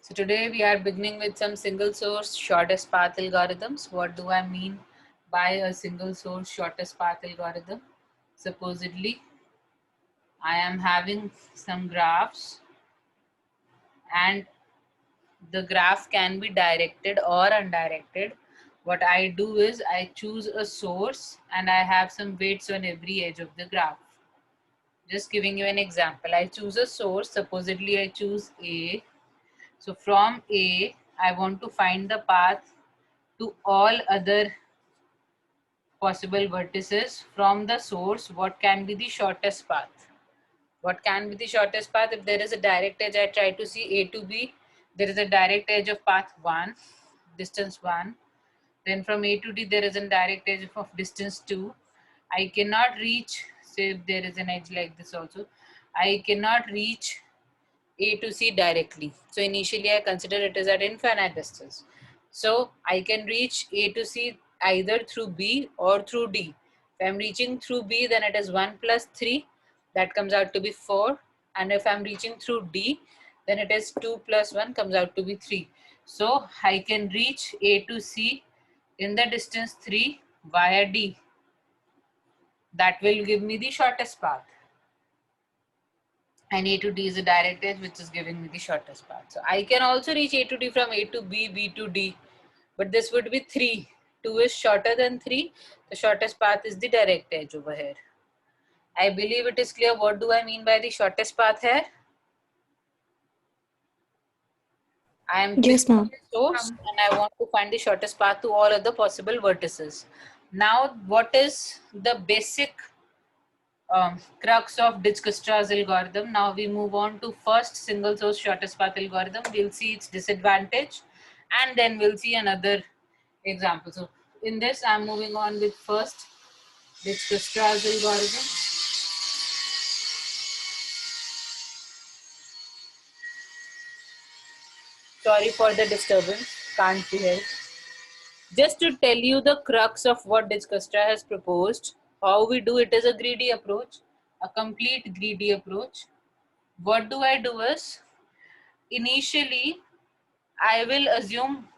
So today we are beginning with some single source shortest path algorithms. What do I mean by a single source shortest path algorithm? Supposedly, I am having some graphs and the graph can be directed or undirected. What I do is I choose a source and I have some weights on every edge of the graph. Just giving you an example, I choose a source, supposedly I choose A. So from A, I want to find the path to all other possible vertices from the source. What can be the shortest path? What can be the shortest path? If there is a direct edge, I try to see A to B. There is a direct edge of path 1, distance 1. Then from A to D, there is a direct edge of distance 2. I cannot reach, say if there is an edge like this also, I cannot reach A to C directly. So initially I consider it is at infinite distance. So I can reach A to C either through B or through D. If I'm reaching through B, then it is 1 plus 3. That comes out to be 4. And if I'm reaching through D, then it is 2 plus 1 comes out to be 3. So I can reach A to C in the distance 3 via D. That will give me the shortest path. And A to D is a direct edge which is giving me the shortest path. So I can also reach A to D from A to B, B to D, but this would be 3. 2 is shorter than 3. The shortest path is the direct edge over here. I believe it is clear. What do I mean by the shortest path here? I am Yes, picking ma'am. a source and I want to find the shortest path to all other possible vertices. Now, what is the basic crux of Dijkstra's algorithm? Now we move on to first single source shortest path algorithm. We'll see its disadvantage and then we'll see another example. So in this, I'm moving on with first Dijkstra's algorithm. Sorry for the disturbance, can't be helped. Just to tell you the crux of what Dijkstra has proposed, how we do it is a greedy approach, a complete greedy approach. What do I do is, initially, I will assume,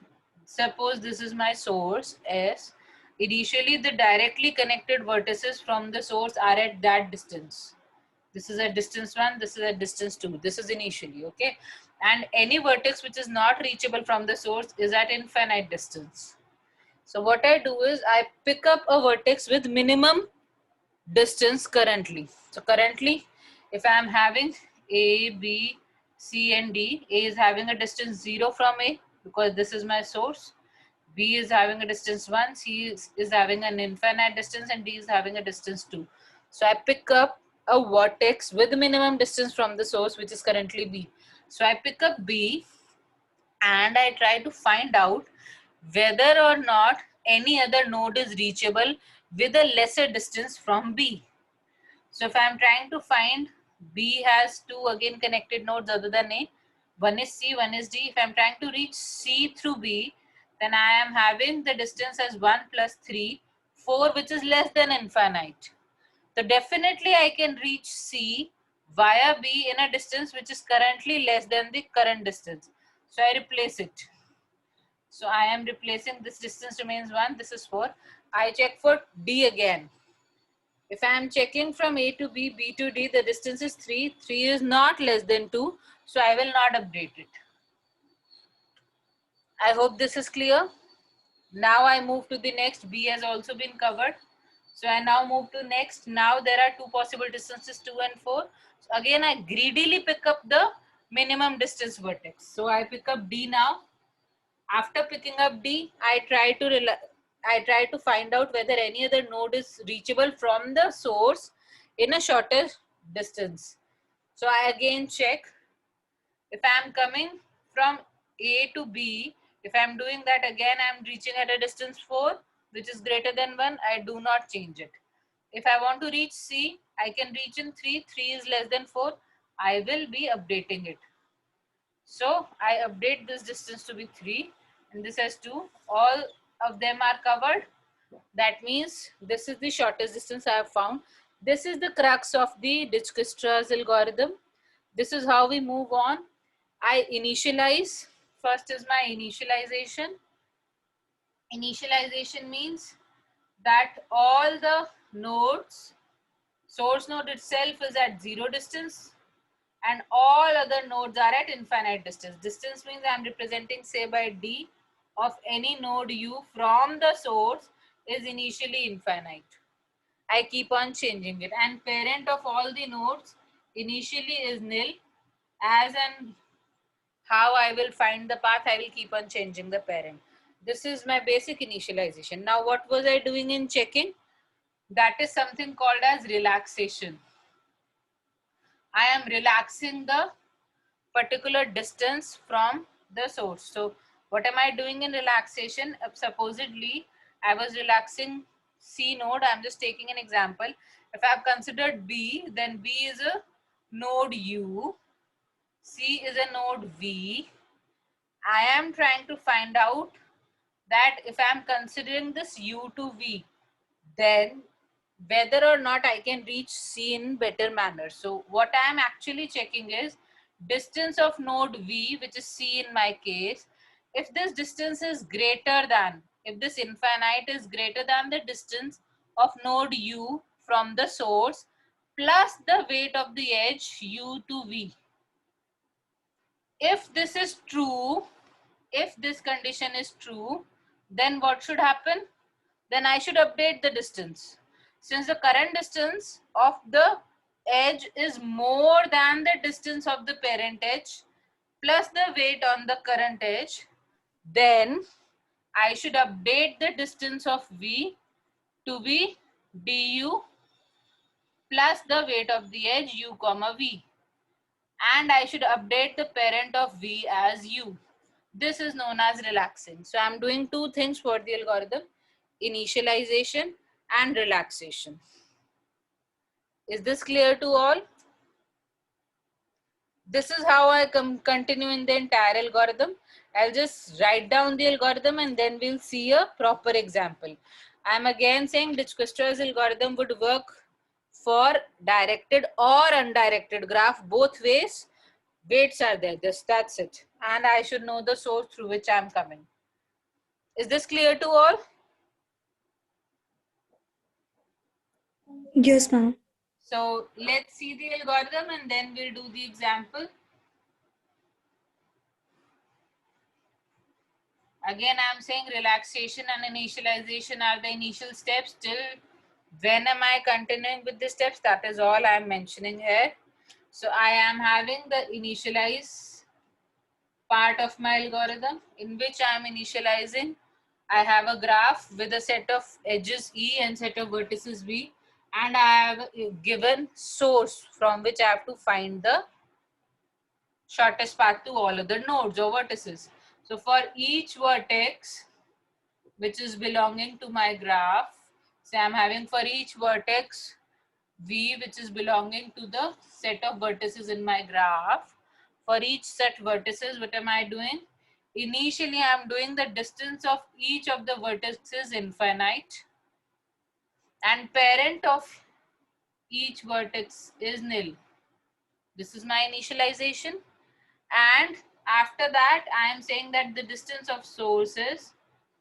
suppose this is my source S. Initially, the directly connected vertices from the source are at that distance. This is at distance 1, this is at distance 2. This is initially, okay? And any vertex which is not reachable from the source is at infinite distance. So what I do is I pick up a vertex with minimum distance currently. So currently, if I am having A, B, C and D, A is having a distance 0 from A because this is my source. B is having a distance 1, C is having an infinite distance and D is having a distance 2. So I pick up a vertex with minimum distance from the source which is currently B. So I pick up B and I try to find out whether or not any other node is reachable with a lesser distance from B. So if I'm trying to find, B has two again connected nodes other than A, one is C, one is D. If I'm trying to reach C through B, then I am having the distance as 1 plus 3, 4, which is less than infinite. So definitely I can reach C via B in a distance which is currently less than the current distance. So I replace it. So I am replacing, this distance remains 1, this is 4. I check for D again. If I am checking from A to B, B to D, the distance is 3. 3 is not less than 2. So I will not update it. I hope this is clear. Now I move to the next. B has also been covered. So I now move to next. Now there are two possible distances, 2 and 4. So again, I greedily pick up the minimum distance vertex. So I pick up D now. After picking up D, I try to find out whether any other node is reachable from the source in a shorter distance. So I again check. If I am coming from A to B, if I am doing that again, I am reaching at a distance 4, which is greater than 1, I do not change it. If I want to reach C, I can reach in 3, 3 is less than 4, I will be updating it. So I update this distance to be 3 and this has 2. All of them are covered. That means this is the shortest distance I have found. This is the crux of the Dijkstra's algorithm. This is how we move on. I initialize first is my initialization. Initialization means that all the nodes, source node itself is at 0 distance and all other nodes are at infinite distance. Distance means I am representing, say, by d of any node u from the source is initially infinite. I keep on changing it, and parent of all the nodes initially is nil. As and how I will find the path, I will keep on changing the parent. This is my basic initialization. Now what was I doing in checking? That is something called as relaxation. I am relaxing the particular distance from the source. So what am I doing in relaxation? Supposedly I was relaxing C node. I'm just taking an example. If I've considered B, then B is a node U, C is a node V. I am trying to find out that if I'm considering this U to V, then whether or not I can reach C in better manner. So what I am actually checking is distance of node V, which is C in my case. If this distance is greater than, if this infinite is greater than the distance of node U from the source plus the weight of the edge U to V. If this is true, if this condition is true, then what should happen? Then I should update the distance. Since the current distance of the edge is more than the distance of the parent edge plus the weight on the current edge, then I should update the distance of V to be du plus the weight of the edge u comma V. And I should update the parent of V as u. This is known as relaxing. So I'm doing two things for the algorithm: initialization and relaxation. Is this clear to all? This is how I continue in the entire algorithm. I'll just write down the algorithm and then we'll see a proper example. I'm again saying Dijkstra's algorithm would work for directed or undirected graph. Both ways, weights are there. That's it. And I should know the source through which I'm coming. Is this clear to all? Yes, ma'am. So let's see the algorithm and then we'll do the example. Again, I'm saying relaxation and initialization are the initial steps. Till when am I continuing with the steps? That is all I'm mentioning here. So I am having the initialize part of my algorithm in which I am initializing. I have a graph with a set of edges E and set of vertices V, and I have given source from which I have to find the shortest path to all other nodes or vertices. So for each vertex which is belonging to my graph, say I'm having for each vertex V which is belonging to the set of vertices in my graph. For each set vertices, what am I doing? Initially, I'm doing the distance of each of the vertices infinite, and parent of each vertex is nil. This is my initialization. And after that, I am saying that the distance of source is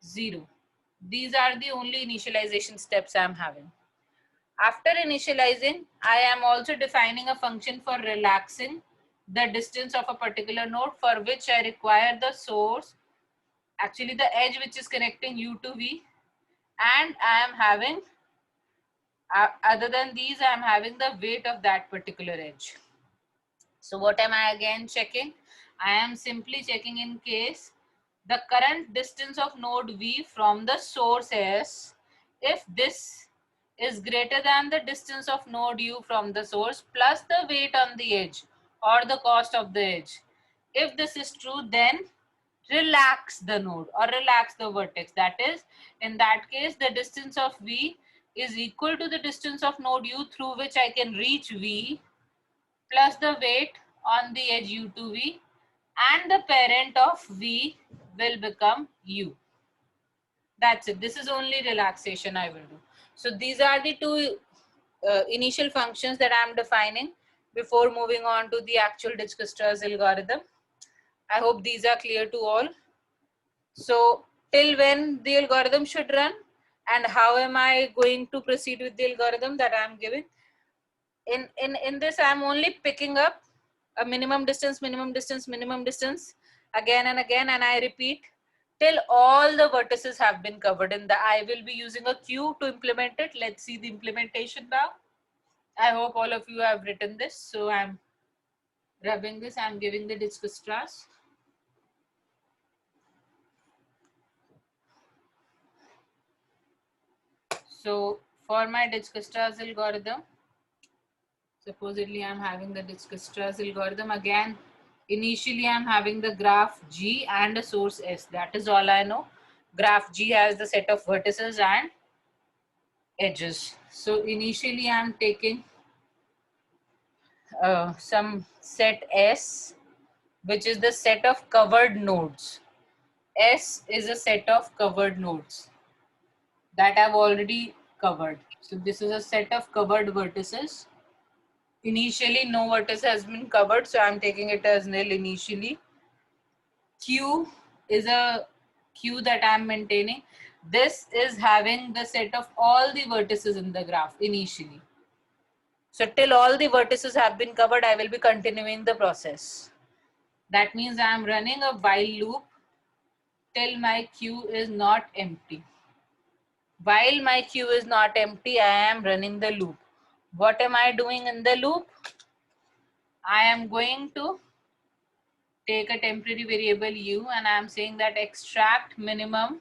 0. These are the only initialization steps I am having. After initializing, I am also defining a function for relaxing the distance of a particular node, for which I require the source, actually the edge which is connecting U to V, and I am having, other than these, I am having the weight of that particular edge. So what am I again checking? I am simply checking in case the current distance of node V from the source is, if this is greater than the distance of node U from the source plus the weight on the edge or the cost of the edge. If this is true, then relax the node or relax the vertex. That is, in that case, the distance of V is equal to the distance of node U through which I can reach V plus the weight on the edge U to V, and the parent of V will become U. That's it. This is only relaxation I will do. So these are the two initial functions that I'm defining before moving on to the actual Dijkstra's algorithm. I hope these are clear to all. So till when the algorithm should run and how am I going to proceed with the algorithm that I'm giving? In this, I'm only picking up a minimum distance, minimum distance, minimum distance again and again, and I repeat till all the vertices have been covered. In the I will be using a queue to implement it. Let's see the implementation now. I hope all of you have written this. So I'm rubbing this, I'm giving the discus strass. So for my Dijkstra's algorithm, supposedly I'm having the Dijkstra's algorithm again. Initially I'm having the graph G and a source S. That is all I know. Graph G has the set of vertices and edges. So initially I'm taking some set S, which is the set of covered nodes. S is a set of covered nodes that I've already covered. So this is a set of covered vertices. Initially, no vertex has been covered, so I'm taking it as nil initially. Q is a Q that I'm maintaining. This is having the set of all the vertices in the graph initially. So till all the vertices have been covered, I will be continuing the process. That means I'm running a while loop till my Q is not empty. While my Q is not empty, I am running the loop. What am I doing in the loop? I am going to take a temporary variable u and I'm saying that extract minimum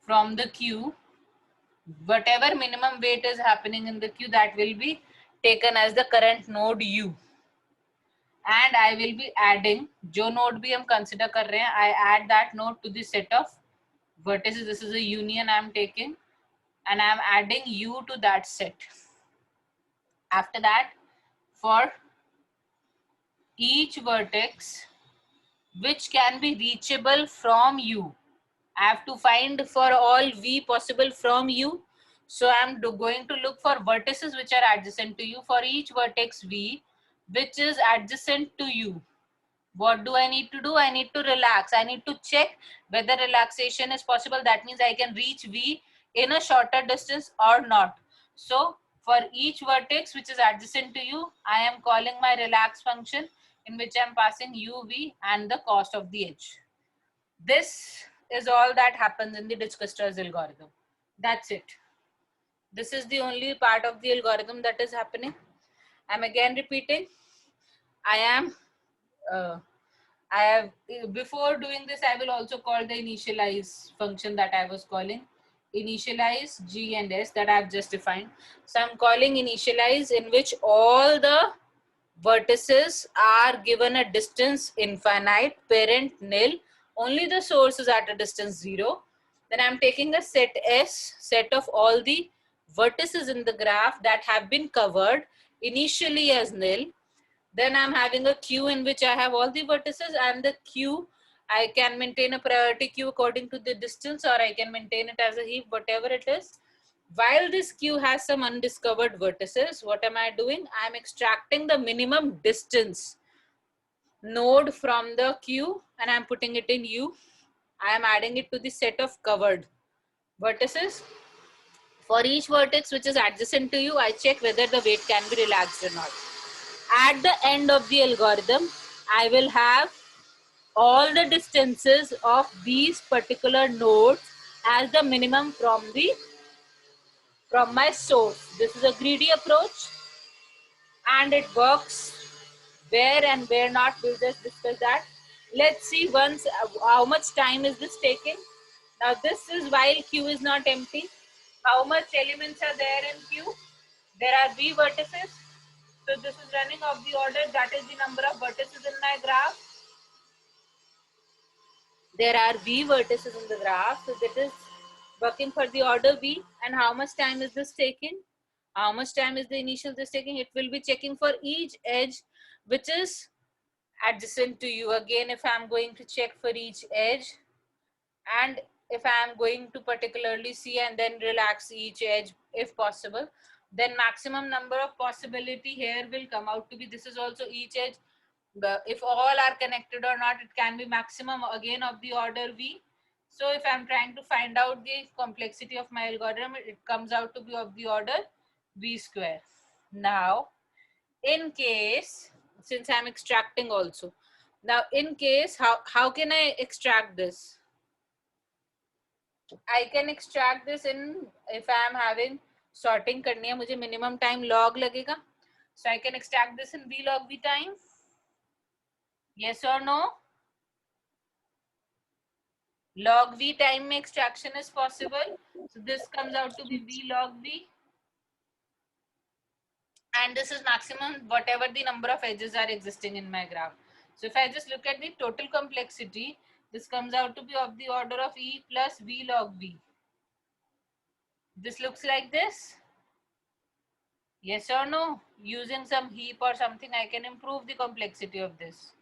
from the queue. Whatever minimum weight is happening in the queue, that will be taken as the current node u. And I will be adding, jo node bhi hum consider kar rahe hain, I add that node to the set of vertices. This is a union I'm taking and I'm adding u to that set. After that, for each vertex which can be reachable from u, I have to find for all v possible from u. So I'm going to look for vertices which are adjacent to u. For each vertex v which is adjacent to u, what do I need to do? I need to relax. I need to check whether relaxation is possible. That means I can reach v in a shorter distance or not. So for each vertex which is adjacent to u, I am calling my relax function in which I'm passing uv and the cost of the edge. This is all that happens in the Dijkstra's algorithm. That's it. This is the only part of the algorithm that is happening. I'm again repeating. I am, I have, before doing this, I will also call the initialize function that I was calling. Initialize G and S that I've just defined. So I'm calling initialize in which all the vertices are given a distance infinite, parent nil, only the source is at a distance 0. Then I'm taking a set S, set of all the vertices in the graph that have been covered initially as nil. Then I'm having a queue in which I have all the vertices, and the queue, I can maintain a priority queue according to the distance, or I can maintain it as a heap, whatever it is. While this queue has some undiscovered vertices, what am I doing? I'm extracting the minimum distance node from the queue and I'm putting it in U. I am adding it to the set of covered vertices. For each vertex which is adjacent to you, I check whether the weight can be relaxed or not. At the end of the algorithm, I will have all the distances of these particular nodes as the minimum from my source. This is a greedy approach and it works where and where not. We'll just discuss that. Let's see once how much time is this taking. Now this is while Q is not empty. How much elements are there in Q? There are V vertices. So this is running of the order, that is the number of vertices in my graph. There are V vertices in the graph. So that is working for the order V. And how much time is this taking? How much time is the initial this taking? It will be checking for each edge which is adjacent to you. Again, if I'm going to check for each edge, and if I'm going to particularly see and then relax each edge if possible, then maximum number of possibility here will come out to be, this is also each edge, But if all are connected or not, it can be maximum again of the order V. So if I'm trying to find out the complexity of my algorithm, it comes out to be of the order V square. Now, in case, since I'm extracting also, now in case, how can I extract this? I can extract this in, if I am having sorting करनी है मुझे minimum time log लगेगा, so I can extract this in V log V time. Yes or no? Log V time में extraction is possible, so this comes out to be V log V, and this is maximum whatever the number of edges are existing in my graph. So if I just look at the total complexity, this comes out to be of the order of E plus V log V. This looks like this. Yes or no? Using some heap or something, I can improve the complexity of this.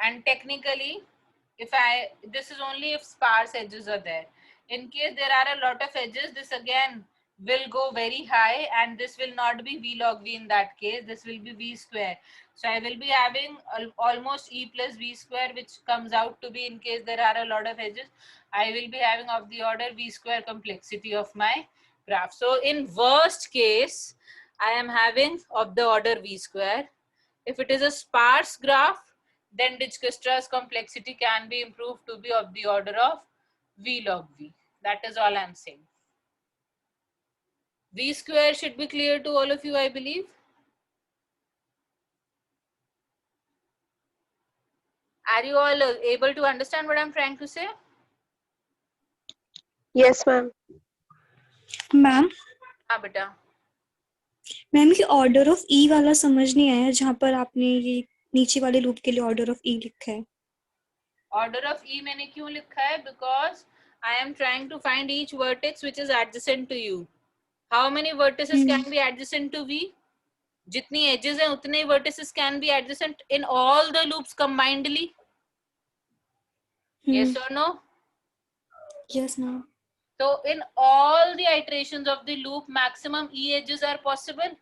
And technically, this is only if sparse edges are there. In case there are a lot of edges, this again will go very high, and this will not be V log V in that case. This will be V square. So I will be having almost E plus V square, which comes out to be, in case there are a lot of edges, I will be having of the order V square complexity of my graph. So in worst case, I am having of the order V square. If it is a sparse graph, then Dijkstra's complexity can be improved to be of the order of V log V. That is all I'm saying. V square should be clear to all of you, I believe. Are you all able to understand what I'm trying to say? Yes, ma'am. Ma'am हाँ बेटा. Ma'am ये order of ई वाला समझ नहीं आया जहाँ पर आपने ये नीचे वाले लूप के लिए ऑर्डर ऑफ ई लिखा है. Order of E मैंने क्यों लिखा है? Because I am trying to find each vertex which is adjacent to you. How many vertices can be adjacent to V? जितनी edges हैं उतने vertices can be adjacent in all the loops combinedly. Yes or no? Yes, ma'am. So in all the iterations of the loop, maximum E edges are possible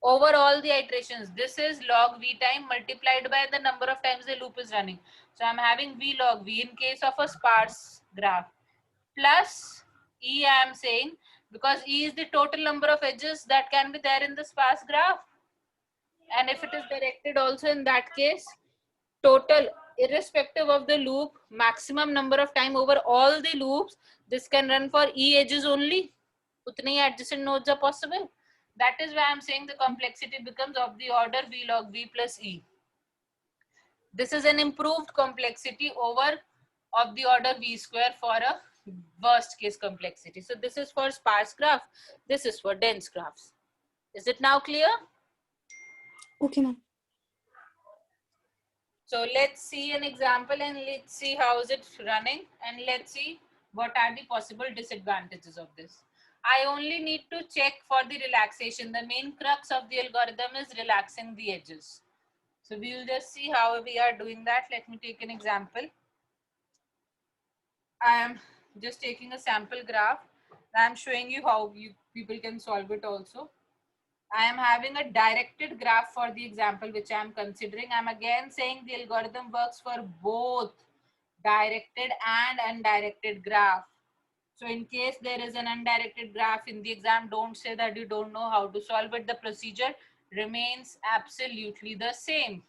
over all the iterations. This is log V time multiplied by the number of times the loop is running. So I'm having V log V in case of a sparse graph, plus E I am saying, because E is the total number of edges that can be there in the sparse graph. And if it is directed also in that case, total, irrespective of the loop, maximum number of time over all the loops, this can run for E edges only. Utne adjacent nodes are possible. That is why I'm saying the complexity becomes of the order V log V plus E. This is an improved complexity over of the order V square for a worst case complexity. So this is for sparse graph. This is for dense graphs. Is it now clear? Okay, ma'am. So let's see an example and let's see how is it running, and let's see what are the possible disadvantages of this. I only need to check for the relaxation. The main crux of the algorithm is relaxing the edges. So we will just see how we are doing that. Let me take an example. I am just taking a sample graph. I am showing you how people can solve it also. I am having a directed graph for the example which I am considering. I am again saying the algorithm works for both directed and undirected graph. So in case there is an undirected graph in the exam, don't say that you don't know how to solve it. The procedure remains absolutely the same.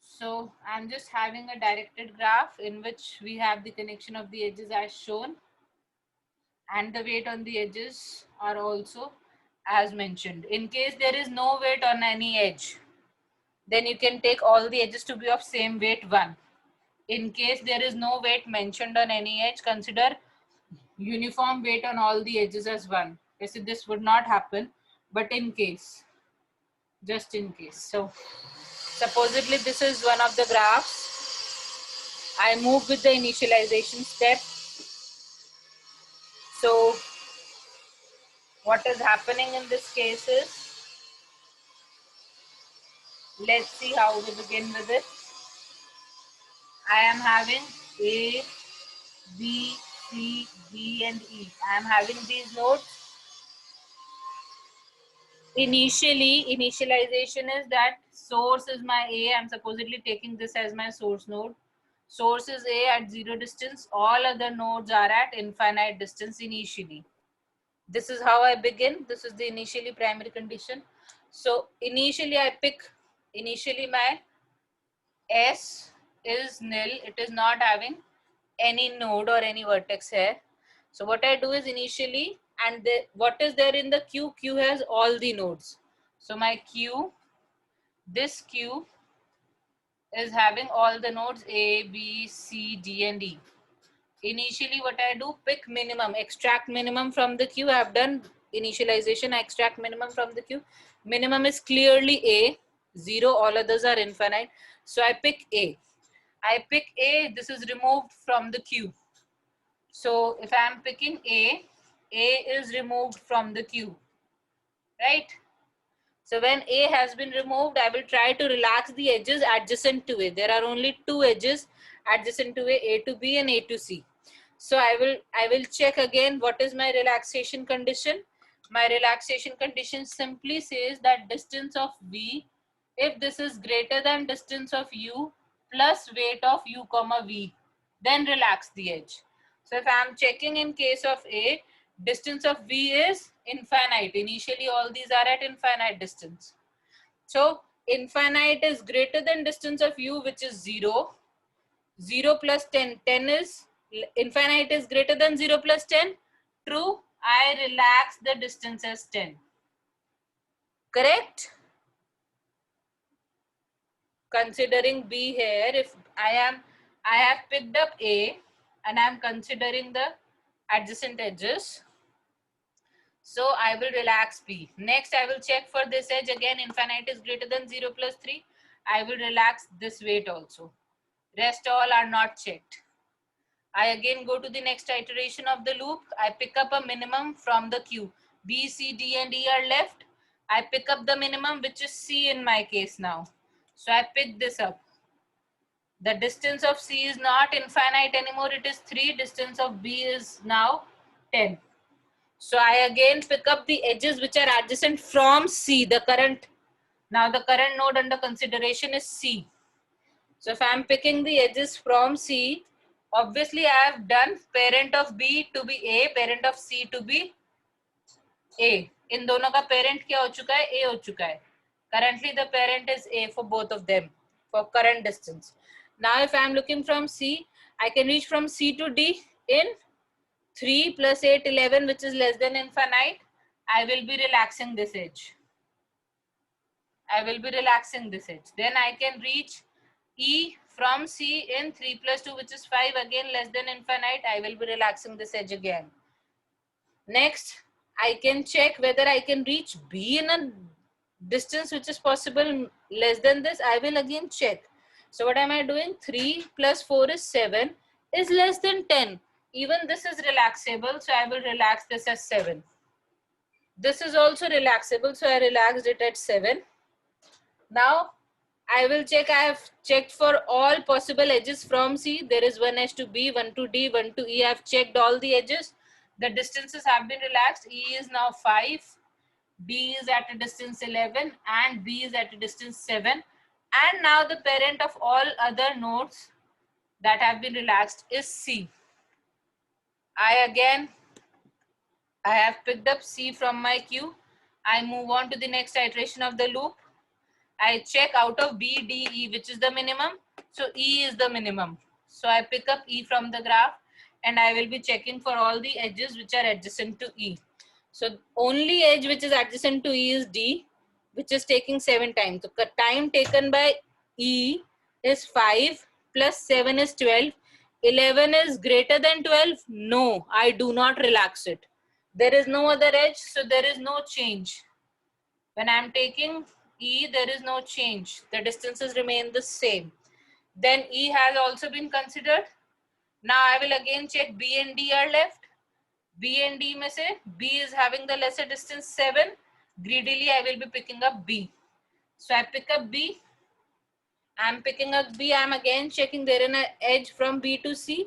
So I'm just having a directed graph in which we have the connection of the edges as shown, and the weight on the edges are also as mentioned. In case there is no weight on any edge, then you can take all the edges to be of same weight 1. In case there is no weight mentioned on any edge, consider uniform weight on all the edges as 1. Okay, this would not happen, but in case, just in case. So supposedly this is one of the graphs. I move with the initialization step. So what is happening in this case is, let's see how we begin with it. I am having A, B, C, D and E. I am having these nodes. initialization is that source is my A. I'm supposedly taking this as my source node. Source is A at 0 distance. All other nodes are at infinite distance initially. This is how I begin. This is the initially primary condition. So initially my S is nil. It is not having any node or any vertex here. So what I do is initially, and what is there in the queue? Queue has all the nodes. So my queue, this queue is having all the nodes A, B, C, D, and E. Initially what I do, pick minimum, extract minimum from the queue. I have done initialization, I extract minimum from the queue. Minimum is clearly A, 0, all others are infinite. So I pick A. This is removed from the queue. So if I am picking A is removed from the queue, right? So when A has been removed, I will try to relax the edges adjacent to it. There are only 2 edges adjacent to A to B and A to C. So I will check again what is my relaxation condition. My relaxation condition simply says that distance of V, if this is greater than distance of U plus weight of U comma V, then relax the edge. So if I am checking in case of A, distance of V is infinite. Initially all these are at infinite distance. So infinite is greater than distance of U, which is 0. 0 plus 10. 10 is, infinite is greater than 0 plus 10. True. I relax the distance as 10. Correct? Considering B here, if I have picked up A and I am considering the adjacent edges. So I will relax B. Next, I will check for this edge. Again, infinite is greater than 0 plus 3. I will relax this weight also. Rest all are not checked. I again go to the next iteration of the loop. I pick up a minimum from the queue. B, C, D, and E are left. I pick up the minimum, which is C in my case now. So I pick this up. The distance of C is not infinite anymore. It is 3. Distance of B is now 10. So I again pick up the edges which are adjacent from C. Now the current node under consideration is C. So if I am picking the edges from C, obviously I have done parent of B to be A, parent of C to be A. इन दोनों का parent क्या हो चुका है? A हो चुका है. Currently the parent is A for both of them for current distance. Now if I am looking from C, I can reach from C to D in 3 plus 8, 11, which is less than infinite. I will be relaxing this edge. Then I can reach E from C in 3 plus 2, which is 5, again less than infinite. I will be relaxing this edge again. Next, I can check whether I can reach B in a distance which is possible less than this. I will again check. So what am I doing? 3 plus 4 is 7 is less than 10. Even this is relaxable, so I will relax this as 7. This is also relaxable, so I relaxed it at 7. Now I will check. I have checked for all possible edges from C. There is one edge to B, one to D, one to E. I have checked all the edges. The distances have been relaxed. E is now 5. D is at a distance 11 and B is at a distance 7. And now the parent of all other nodes that have been relaxed is C. I have picked up C from my queue. I move on to the next iteration of the loop. I check out of B, D, E, which is the minimum. So E is the minimum. So I pick up E from the graph and I will be checking for all the edges which are adjacent to E. So only edge which is adjacent to E is D, which is taking 7 times. So the time taken by E is 5 plus 7 is 12. 11 is greater than 12. No, I do not relax it. There is no other edge, so there is no change. When I am taking E, there is no change. The distances remain the same. Then E has also been considered. Now I will again check B and D are left. B and D में से B is having the lesser distance 7. Greedily I will be picking up B. So I pick up B. I am picking up B. I am again checking there in an edge from B to C.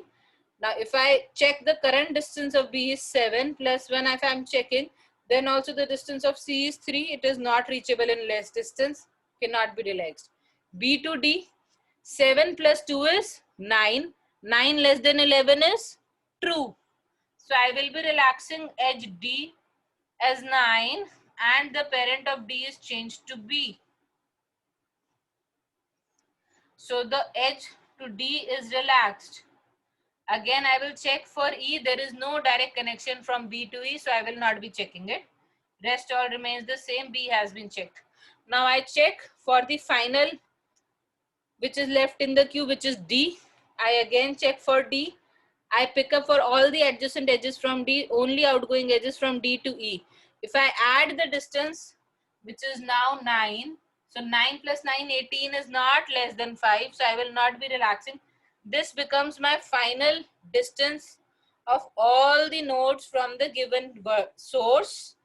Now if I check the current distance of B is 7 plus 1, if I am checking, Then also the distance of C is 3. It is not reachable in less distance. Cannot be relaxed. B to D. 7 plus 2 is 9. 9 less than 11 is true. So I will be relaxing edge D as 9 and the parent of D is changed to B. So the edge to D is relaxed. Again, I will check for E. There is no direct connection from B to E, so I will not be checking it. Rest all remains the same. B has been checked. Now I check for the final, which is left in the queue, which is D. I again check for D. I pick up for all the adjacent edges from D, only outgoing edges from D to E. If I add the distance, which is now 9, so 9 plus 9, 18 is not less than 5, so I will not be relaxing. This becomes my final distance of all the nodes from the given source,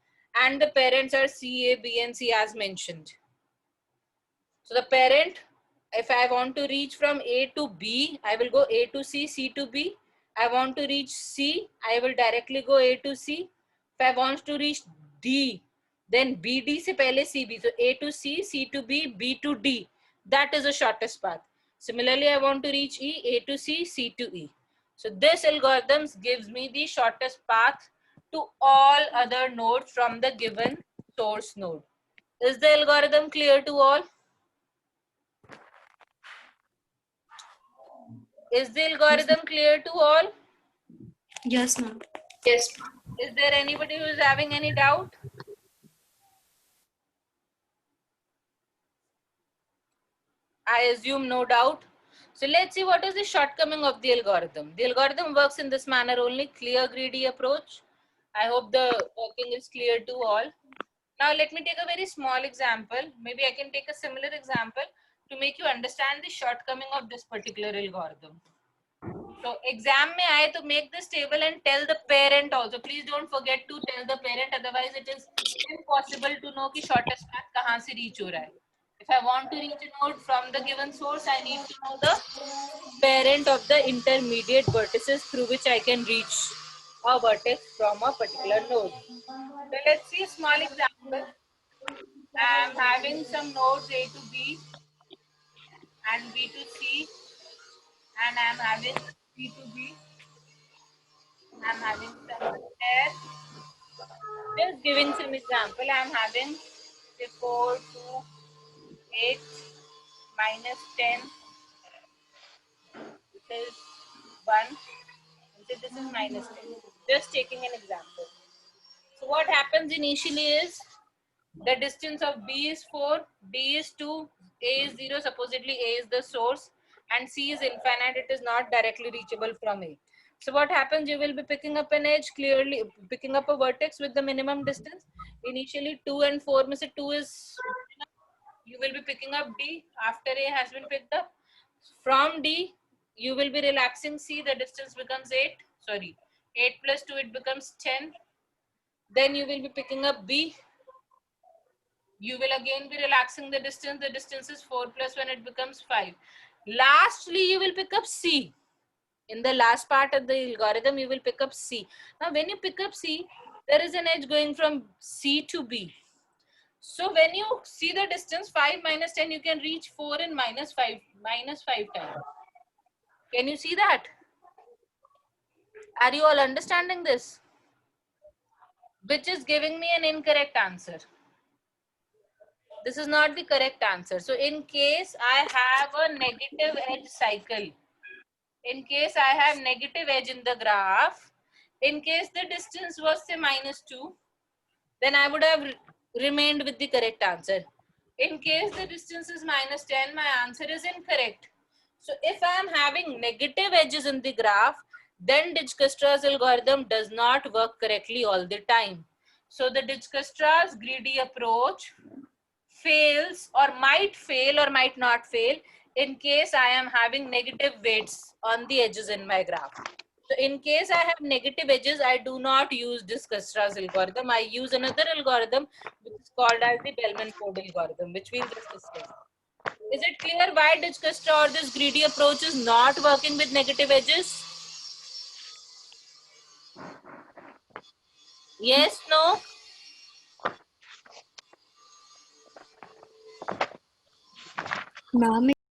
and the parents are C, A, B, and C as mentioned. So the parent, if I want to reach from A to B, I will go A to C, C to B. I want to reach C, I will directly go A to C. If I want to reach D, then BD se pehle CB. So A to C, C to B, B to D. That is the shortest path. Similarly, I want to reach E, A to C, C to E. So this algorithm gives me the shortest path to all other nodes from the given source node. Is the algorithm clear to all? Is the algorithm clear to all? Yes, ma'am. Yes, ma'am. Is there anybody who is having any doubt? I assume no doubt. So let's see what is the shortcoming of the algorithm. The algorithm works in this manner only, clear greedy approach. I hope the working is clear to all. Now let me take a very small example. Maybe I can take a similar example to make you understand the shortcoming of this particular algorithm. So exam mein aaye to make this table and tell the parent also. Please don't forget to tell the parent, otherwise it is impossible to know ki shortest path kahan se reach ho raha hai. If I want to reach a node from the given source, I need to know the parent of the intermediate vertices through which I can reach a vertex from a particular node. So let's see a small example. I am having some nodes A to B and B to C, and I am having C to B. I'm having some there. Just giving some example. I'm having say 4 to 8 minus 10. This is 1. And say this is minus 10. Just taking an example. So what happens initially is the distance of B is 4, D is 2, A is 0. Supposedly A is the source and C is infinite. It is not directly reachable from A. So what happens, you will be picking up an edge, clearly picking up a vertex with the minimum distance. Initially 2 and 4, means 2 is, you will be picking up D after A has been picked up. From D, you will be relaxing C, the distance becomes 8. Sorry, 8 plus 2, it becomes 10. Then you will be picking up B. You will again be relaxing the distance is 4 plus 1, it becomes 5. Lastly, you will pick up C. In the last part of the algorithm, you will pick up C. Now, when you pick up C, there is an edge going from C to B. So, when you see the distance 5 minus 10, you can reach 4 in minus 5 times. Can you see that? Are you all understanding this? Which is giving me an incorrect answer. This is not the correct answer. So, in case I have a negative edge cycle, in case I have negative edge in the graph, in case the distance was say minus 2, then I would have remained with the correct answer. In case the distance is minus 10, my answer is incorrect. So if I am having negative edges in the graph, then Dijkstra's algorithm does not work correctly all the time. So the Dijkstra's greedy approach fails or might not fail in case I am having negative weights on the edges in my graph. So in case I have negative edges, I do not use Dijkstra's algorithm. I use another algorithm which is called as the Bellman-Ford algorithm, which we'll just discuss. Is it clear why Dijkstra or this greedy approach is not working with negative edges? Yes, no? Ma'am